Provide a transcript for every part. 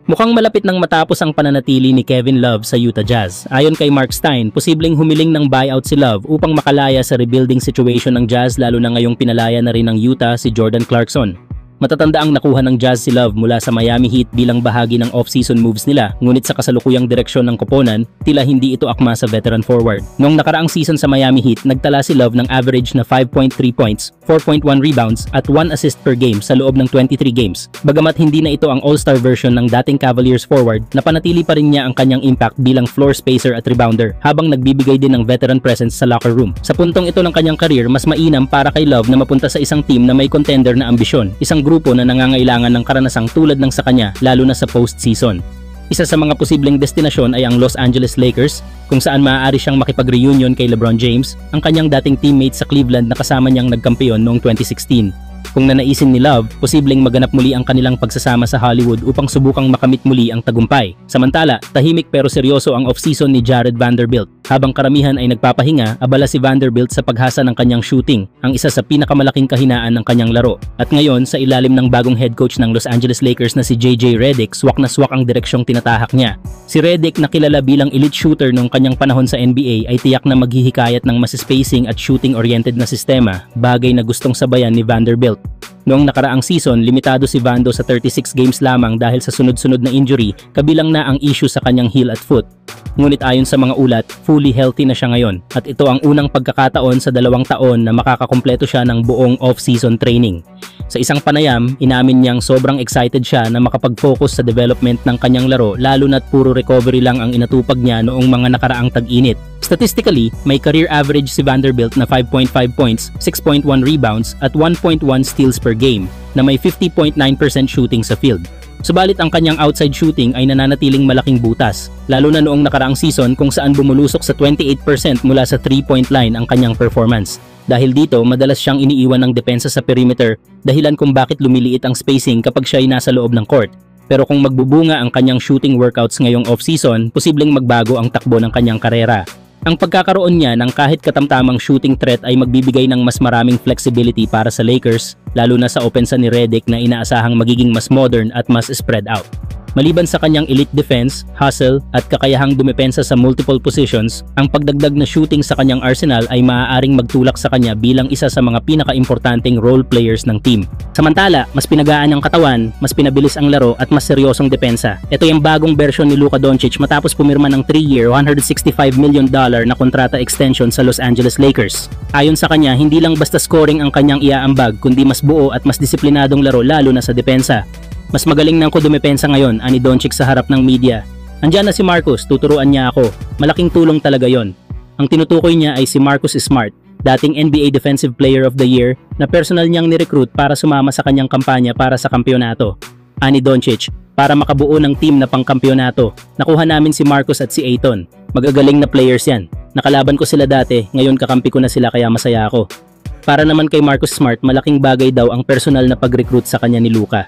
Mukhang malapit nang matapos ang pananatili ni Kevin Love sa Utah Jazz. Ayon kay Mark Stein, posibleng humiling ng buyout si Love upang makalaya sa rebuilding situation ng Jazz lalo na ngayong pinalaya na rin ng Utah si Jordan Clarkson. Matatanda ang nakuha ng Jazz si Love mula sa Miami Heat bilang bahagi ng off-season moves nila, ngunit sa kasalukuyang direksyon ng koponan, tila hindi ito akma sa veteran forward. Noong nakaraang season sa Miami Heat, nagtala si Love ng average na 5.3 points, 4.1 rebounds at 1 assist per game sa loob ng 23 games. Bagamat hindi na ito ang all-star version ng dating Cavaliers forward, napanatili pa rin niya ang kanyang impact bilang floor spacer at rebounder habang nagbibigay din ng veteran presence sa locker room. Sa puntong ito ng kanyang career, mas mainam para kay Love na mapunta sa isang team na may contender na ambisyon, isang grupo na nangangailangan ng karanasang tulad ng sa kanya lalo na sa postseason. Isa sa mga posibleng destinasyon ay ang Los Angeles Lakers, kung saan maaari siyang makipag-reunion kay LeBron James, ang kanyang dating teammate sa Cleveland na kasama niyang nagkampiyon noong 2016. Kung nanaisin ni Love, posibleng maganap muli ang kanilang pagsasama sa Hollywood upang subukang makamit muli ang tagumpay. Samantala, tahimik pero seryoso ang off-season ni Jared Vanderbilt. Habang karamihan ay nagpapahinga, abala si Vanderbilt sa paghasa ng kanyang shooting, ang isa sa pinakamalaking kahinaan ng kanyang laro. At ngayon, sa ilalim ng bagong head coach ng Los Angeles Lakers na si JJ Redick, swak na swak ang direksyong tinatahak niya. Si Redick na kilala bilang elite shooter noong kanyang panahon sa NBA ay tiyak na maghihikayat ng mas spacing at shooting-oriented na sistema, bagay na gustong sabayan ni Vanderbilt. Noong nakaraang season, limitado si Vando sa 36 games lamang dahil sa sunod-sunod na injury, kabilang na ang issue sa kanyang heel at foot. Ngunit ayon sa mga ulat, fully healthy na siya ngayon at ito ang unang pagkakataon sa 2 taon na makakakumpleto siya ng buong off-season training. Sa isang panayam, inamin niyang sobrang excited siya na makapag-focus sa development ng kanyang laro lalo na't puro recovery lang ang inatupag niya noong mga nakaraang tag-init. Statistically, may career average si Vanderbilt na 5.5 points, 6.1 rebounds at 1.1 steals per game na may 50.9% shooting sa field. Subalit ang kanyang outside shooting ay nananatiling malaking butas, lalo na noong nakaraang season kung saan bumulusok sa 28% mula sa 3-point line ang kanyang performance. Dahil dito, madalas siyang iniiwan ng depensa sa perimeter, dahilan kung bakit lumiliit ang spacing kapag siya ay nasa loob ng court. Pero kung magbubunga ang kanyang shooting workouts ngayong off-season, posibleng magbago ang takbo ng kanyang karera. Ang pagkakaroon niya ng kahit katamtamang shooting threat ay magbibigay ng mas maraming flexibility para sa Lakers, lalo na sa opensa ni Redick na inaasahang magiging mas modern at mas spread out. Maliban sa kanyang elite defense, hustle at kakayahang dumepensa sa multiple positions, ang pagdagdag na shooting sa kanyang arsenal ay maaaring magtulak sa kanya bilang isa sa mga pinaka-importanteng role players ng team. Samantala, mas pinagaan ang katawan, mas pinabilis ang laro at mas seryosong depensa. Ito yung bagong version ni Luka Doncic matapos pumirma ng 3-year, $165 million na kontrata extension sa Los Angeles Lakers. Ayon sa kanya, hindi lang basta scoring ang kanyang iaambag kundi mas buo at mas disiplinadong laro lalo na sa depensa. Mas magaling nang ko dumepensa ngayon, ani Doncic sa harap ng media. Andiyan na si Marcus, tuturuan niya ako. Malaking tulong talaga yon. Ang tinutukoy niya ay si Marcus Smart, dating NBA Defensive Player of the Year na personal niyang ni-recruit para sumama sa kanyang kampanya para sa kampyonato. Ani Doncic, para makabuo ng team na pangkampyonato, nakuha namin si Marcus at si Ayton. Magagaling na players yan. Nakalaban ko sila dati, ngayon kakampi ko na sila kaya masaya ako. Para naman kay Marcus Smart, malaking bagay daw ang personal na pag-recruit sa kanya ni Luka.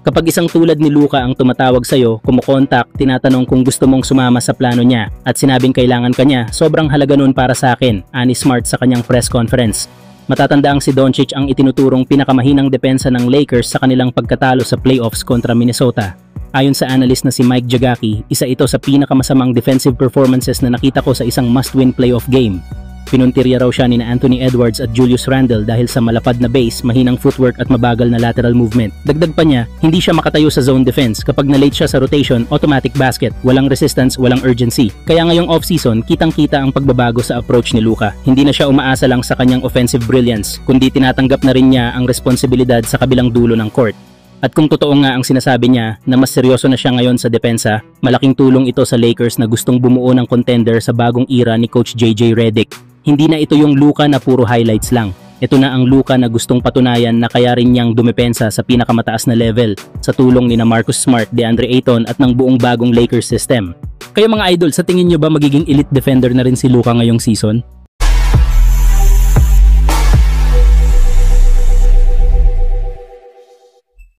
Kapag isang tulad ni Luka ang tumatawag sa'yo, kumukontak, tinatanong kung gusto mong sumama sa plano niya at sinabing kailangan ka niya, sobrang halaga nun para sa akin, ani Smart sa kanyang press conference. Matatandaang si Doncic ang itinuturong pinakamahinang depensa ng Lakers sa kanilang pagkatalo sa playoffs kontra Minnesota. Ayon sa analyst na si Mike Jagaki, isa ito sa pinakamasamang defensive performances na nakita ko sa isang must-win playoff game. Pinuntirya raw siya ni Anthony Edwards at Julius Randle dahil sa malapad na base, mahinang footwork at mabagal na lateral movement. Dagdag pa niya, hindi siya makatayo sa zone defense. Kapag na-late siya sa rotation, automatic basket, walang resistance, walang urgency. Kaya ngayong off-season, kitang-kita ang pagbabago sa approach ni Luka. Hindi na siya umaasa lang sa kanyang offensive brilliance, kundi tinatanggap na rin niya ang responsibilidad sa kabilang dulo ng court. At kung totoo nga ang sinasabi niya na mas seryoso na siya ngayon sa depensa, malaking tulong ito sa Lakers na gustong bumuo ng contender sa bagong era ni Coach JJ Redick. Hindi na ito yung Luka na puro highlights lang. Ito na ang Luka na gustong patunayan na kaya rin niyang dumepensa sa pinakamataas na level sa tulong ni Marcus Smart, DeAndre Ayton at ng buong bagong Lakers system. Kayo mga idol, sa tingin niyo ba magiging elite defender na rin si Luka ngayong season?